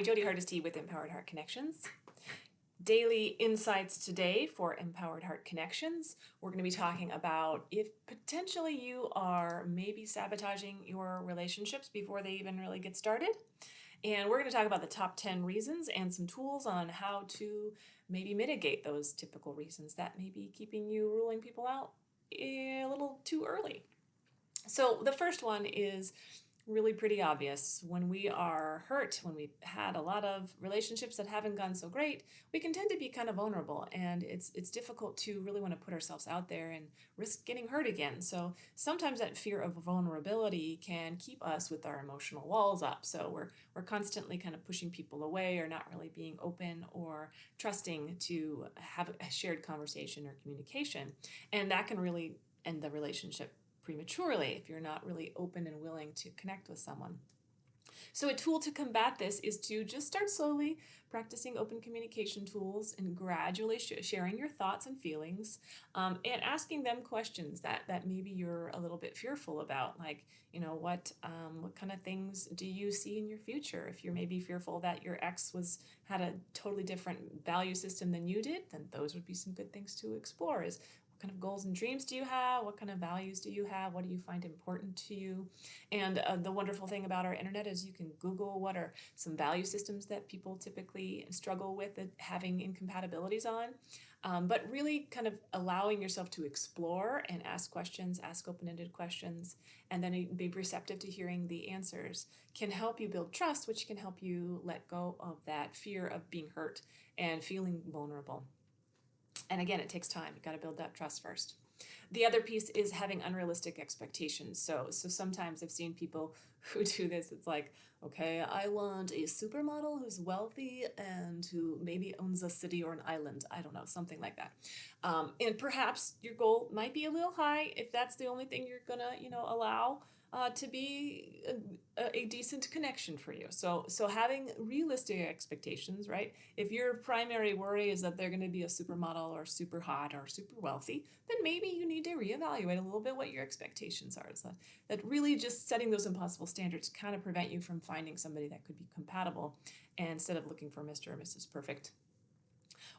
Jodi Hardesty with Empowered Heart Connections. Daily insights today for Empowered Heart Connections. We're going to be talking about if potentially you are maybe sabotaging your relationships before they even really get started. And we're going to talk about the top 10 reasons and some tools on how to maybe mitigate those typical reasons that may be keeping you ruling people out a little too early. So the first one is really pretty obvious. When we are hurt, when we've had a lot of relationships that haven't gone so great, we can tend to be kind of vulnerable, and it's difficult to really want to put ourselves out there and risk getting hurt again. So sometimes that fear of vulnerability can keep us with our emotional walls up. So we're constantly kind of pushing people away or not really being open or trusting to have a shared conversation or communication. And that can really end the relationship prematurely if you're not really open and willing to connect with someone. So a tool to combat this is to just start slowly practicing open communication tools and gradually sharing your thoughts and feelings, and asking them questions that maybe you're a little bit fearful about, like, what kind of things do you see in your future? If you're maybe fearful that your ex had a totally different value system than you did, then those would be some good things to explore. Is what kind of goals and dreams do you have? What kind of values do you have? What do you find important to you? And the wonderful thing about our internet is you can Google what are some value systems that people typically struggle with having incompatibilities on. But really kind of allowing yourself to explore and ask questions, ask open-ended questions, and then be receptive to hearing the answers can help you build trust, which can help you let go of that fear of being hurt and feeling vulnerable. And again, it takes time. You've got to build that trust first. The other piece is having unrealistic expectations. So sometimes I've seen people who do this. It's like, okay, I want a supermodel who's wealthy and who maybe owns a city or an island. I don't know, something like that. And perhaps your goal might be a little high if that's the only thing you're gonna, allow to be a decent connection for you. So having realistic expectations, right? If your primary worry is that they're going to be a supermodel or super hot or super wealthy, then maybe you need to reevaluate a little bit what your expectations are. So that really just setting those impossible standards kind of prevent you from finding somebody that could be compatible, and instead of looking for Mr. or Mrs. Perfect.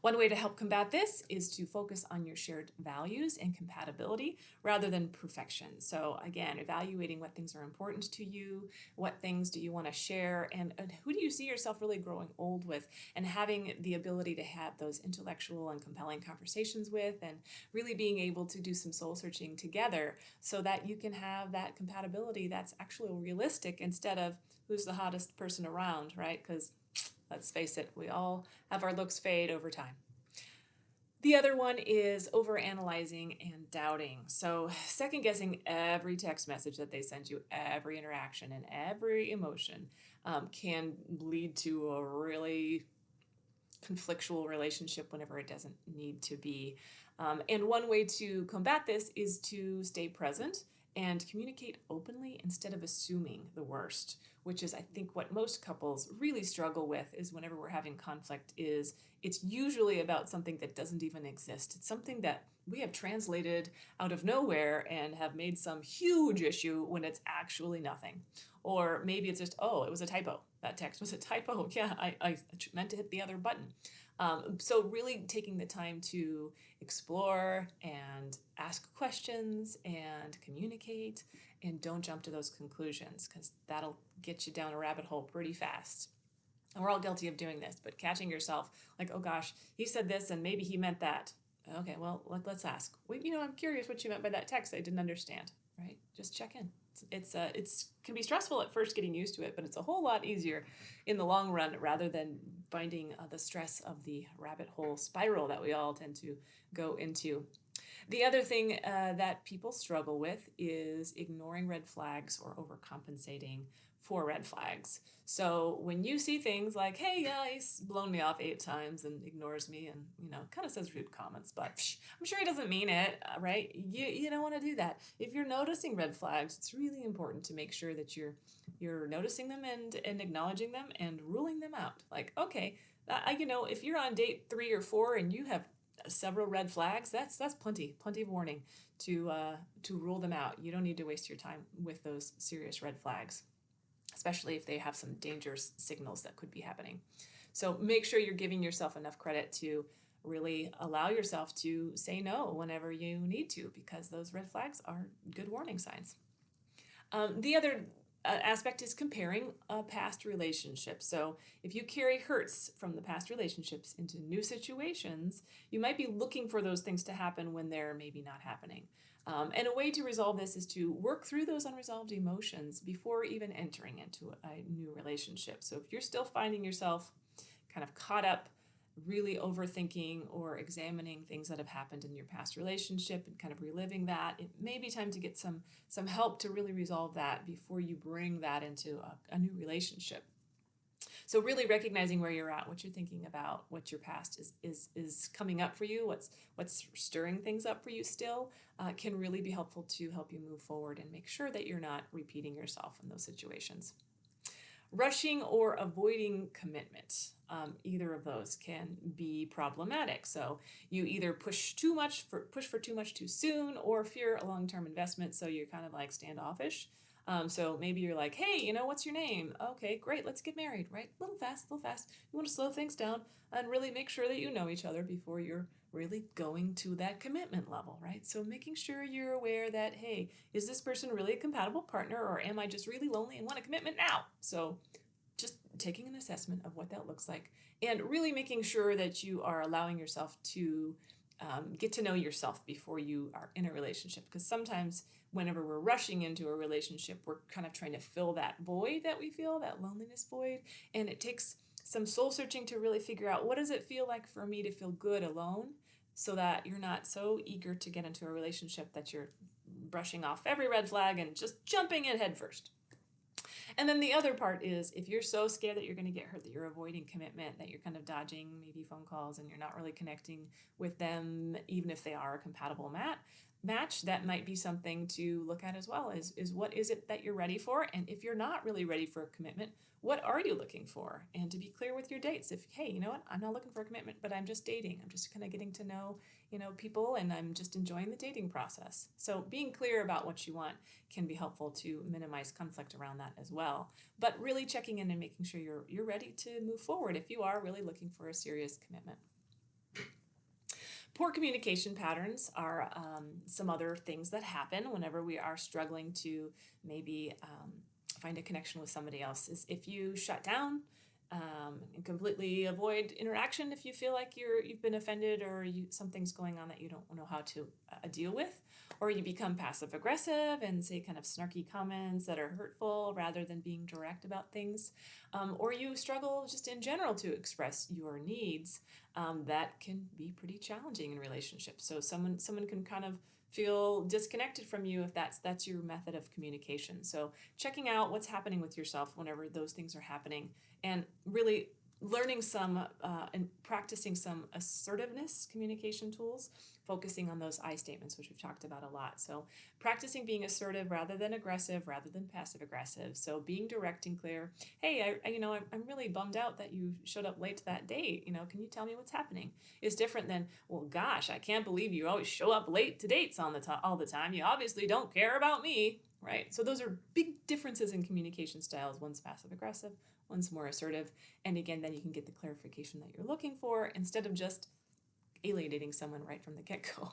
One way to help combat this is to focus on your shared values and compatibility rather than perfection. So again, evaluating what things are important to you, what things do you want to share, and who do you see yourself really growing old with, and having the ability to have those intellectual and compelling conversations with, and really being able to do some soul searching together so that you can have that compatibility that's actually realistic instead of who's the hottest person around, right? Because let's face it, we all have our looks fade over time. The other one is overanalyzing and doubting. So second guessing every text message that they send you, every interaction and every emotion can lead to a really conflictual relationship whenever it doesn't need to be. And one way to combat this is to stay present and communicate openly instead of assuming the worst, which is, I think, what most couples really struggle with. Is whenever we're having conflict, is it's usually about something that doesn't even exist. It's something that we have translated out of nowhere and have made some huge issue when it's actually nothing. Or maybe it's just, oh, it was a typo. That text was a typo. Yeah, I meant to hit the other button. So really taking the time to explore and ask questions and communicate, and don't jump to those conclusions, because that'll get you down a rabbit hole pretty fast. And we're all guilty of doing this, but catching yourself like, oh gosh, he said this and maybe he meant that. Okay, well, let's ask. I'm curious what you meant by that text. I didn't understand, right? Just check in. It's can be stressful at first getting used to it, but it's a whole lot easier in the long run rather than finding the stress of the rabbit hole spiral that we all tend to go into. The other thing that people struggle with is ignoring red flags or overcompensating for red flags. So when you see things like, hey, yeah, he's blown me off 8 times and ignores me and, kind of says rude comments, but I'm sure he doesn't mean it, right? You don't want to do that. If you're noticing red flags, it's really important to make sure that you're noticing them and acknowledging them and ruling them out. Like, okay, if you're on date 3 or 4 and you have several red flags, that's plenty of warning to rule them out. You don't need to waste your time with those serious red flags. especially if they have some danger signals that could be happening. So make sure you're giving yourself enough credit to really allow yourself to say no whenever you need to, because those red flags are good warning signs. The other aspect is comparing past relationships. So if you carry hurts from the past relationships into new situations, you might be looking for those things to happen when they're maybe not happening. And a way to resolve this is to work through those unresolved emotions before even entering into a new relationship. So if you're still finding yourself kind of caught up really overthinking or examining things that have happened in your past relationship and kind of reliving that, it may be time to get some help to really resolve that before you bring that into a new relationship. So really recognizing where you're at, what you're thinking about, what your past is coming up for you, what's stirring things up for you still, can really be helpful to help you move forward and make sure that you're not repeating yourself in those situations. Rushing or avoiding commitment, either of those can be problematic. So you either push for too much too soon, or fear a long-term investment, so you're kind of like standoffish. So maybe you're like, hey, what's your name? Okay, great, let's get married, right? A little fast. You want to slow things down and really make sure that you know each other before you're really going to that commitment level, right? So making sure you're aware that, hey, is this person really a compatible partner, or am I just really lonely and want a commitment now? So just taking an assessment of what that looks like, and really making sure that you are allowing yourself to get to know yourself before you are in a relationship. Because sometimes whenever we're rushing into a relationship, we're kind of trying to fill that void that we feel, that loneliness void. And it takes some soul searching to really figure out, what does it feel like for me to feel good alone, so that you're not so eager to get into a relationship that you're brushing off every red flag and just jumping in head first. And then the other part is, if you're so scared that you're going to get hurt, that you're avoiding commitment, that you're kind of dodging maybe phone calls and you're not really connecting with them, even if they are a compatible match, that might be something to look at as well, is what is it that you're ready for? And if you're not really ready for a commitment, what are you looking for? And to be clear with your dates. If, hey, you know what, I'm not looking for a commitment, but I'm just dating. I'm just kind of getting to know, people, and I'm just enjoying the dating process. So being clear about what you want can be helpful to minimize conflict around that as well. But really checking in and making sure you're ready to move forward if you are really looking for a serious commitment. Poor communication patterns are some other things that happen whenever we are struggling to maybe find a connection with somebody else. Is if you shut down and completely avoid interaction if you feel like you've been offended, or something's going on that you don't know how to deal with, or you become passive aggressive and say kind of snarky comments that are hurtful rather than being direct about things, or you struggle just in general to express your needs. That can be pretty challenging in relationships. So someone can kind of feel disconnected from you if that's your method of communication. So checking out what's happening with yourself whenever those things are happening, and really learning some and practicing some assertiveness communication tools, focusing on those I statements, which we've talked about a lot. So practicing being assertive rather than aggressive, rather than passive aggressive. So being direct and clear. Hey, I'm really bummed out that you showed up late to that date. Can you tell me what's happening? Is different than, well, gosh, I can't believe you always show up late to dates all the time. You obviously don't care about me, right? So those are big differences in communication styles. One's passive aggressive, one's more assertive. And again, then you can get the clarification that you're looking for instead of just alienating someone right from the get-go.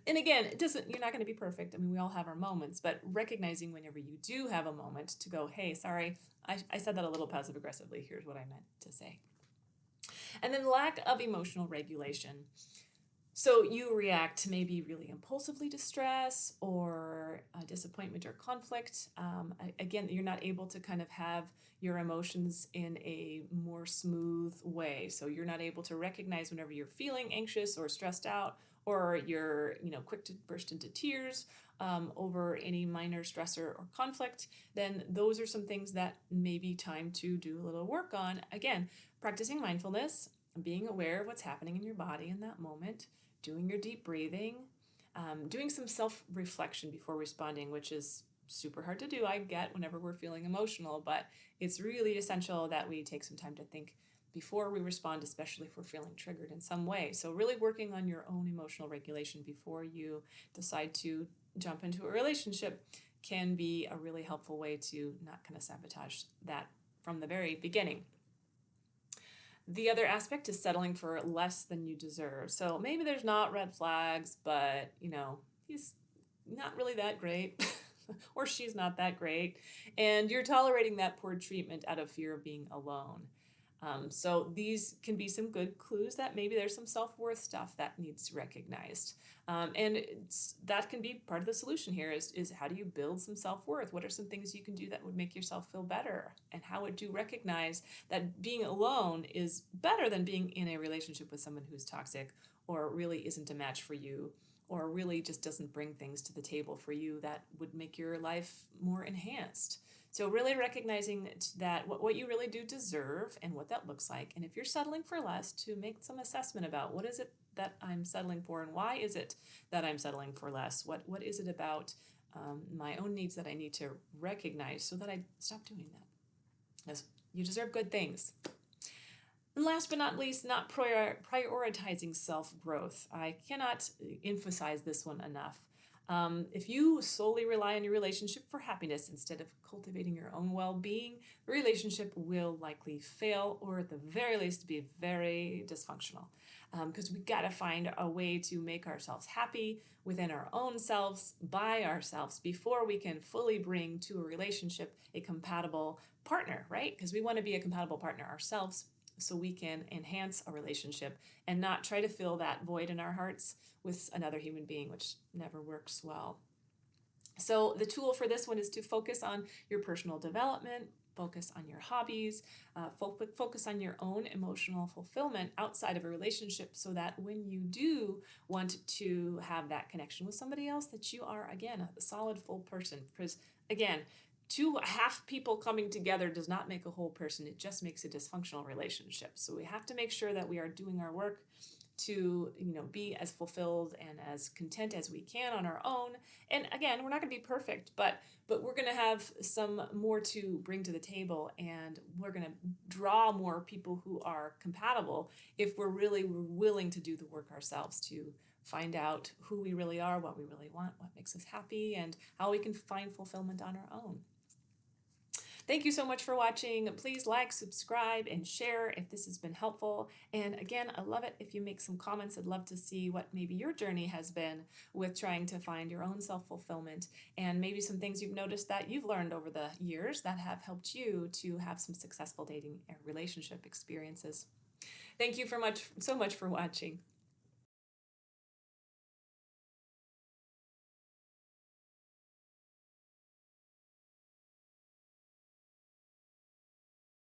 And again, you're not going to be perfect. I mean, we all have our moments, but recognizing whenever you do have a moment to go, hey, sorry, I said that a little passive aggressively. Here's what I meant to say. And then lack of emotional regulation. So you react maybe really impulsively to stress or disappointment or conflict. Again, you're not able to kind of have your emotions in a more smooth way. So you're not able to recognize whenever you're feeling anxious or stressed out, or you're quick to burst into tears over any minor stressor or conflict. Then those are some things that may be time to do a little work on. Again, practicing mindfulness, being aware of what's happening in your body in that moment, doing your deep breathing, doing some self-reflection before responding, which is super hard to do, I get, whenever we're feeling emotional, but it's really essential that we take some time to think before we respond, especially if we're feeling triggered in some way. So really working on your own emotional regulation before you decide to jump into a relationship can be a really helpful way to not kind of sabotage that from the very beginning. The other aspect is settling for less than you deserve. So maybe there's not red flags, but he's not really that great or she's not that great. And you're tolerating that poor treatment out of fear of being alone. So these can be some good clues that maybe there's some self-worth stuff that needs recognized. That can be part of the solution here is how do you build some self-worth? What are some things you can do that would make yourself feel better? And how would you recognize that being alone is better than being in a relationship with someone who's toxic or really isn't a match for you or really just doesn't bring things to the table for you that would make your life more enhanced? So really recognizing that what you really do deserve and what that looks like. And if you're settling for less, to make some assessment about what is it that I'm settling for and why is it that I'm settling for less? What is it about my own needs that I need to recognize so that I stop doing that? Because you deserve good things. And last but not least, not prioritizing self-growth. I cannot emphasize this one enough. If you solely rely on your relationship for happiness instead of cultivating your own well-being, the relationship will likely fail or at the very least be very dysfunctional. Because we got to find a way to make ourselves happy within our own selves, by ourselves, before we can fully bring to a relationship a compatible partner, right? Because we want to be a compatible partner ourselves so we can enhance a relationship and not try to fill that void in our hearts with another human being, which never works well. So the tool for this one is to focus on your personal development, focus on your hobbies, focus on your own emotional fulfillment outside of a relationship so that when you do want to have that connection with somebody else, that you are, again, a solid full person. Because, again, two half people coming together does not make a whole person. It just makes a dysfunctional relationship. So we have to make sure that we are doing our work to be as fulfilled and as content as we can on our own. And again, we're not going to be perfect, but we're going to have some more to bring to the table, and we're going to draw more people who are compatible if we're really willing to do the work ourselves to find out who we really are, what we really want, what makes us happy, and how we can find fulfillment on our own. Thank you so much for watching. Please like, subscribe, and share if this has been helpful. And again, I love it if you make some comments. I'd love to see what maybe your journey has been with trying to find your own self-fulfillment and maybe some things you've noticed that you've learned over the years that have helped you to have some successful dating and relationship experiences. Thank you so much for watching.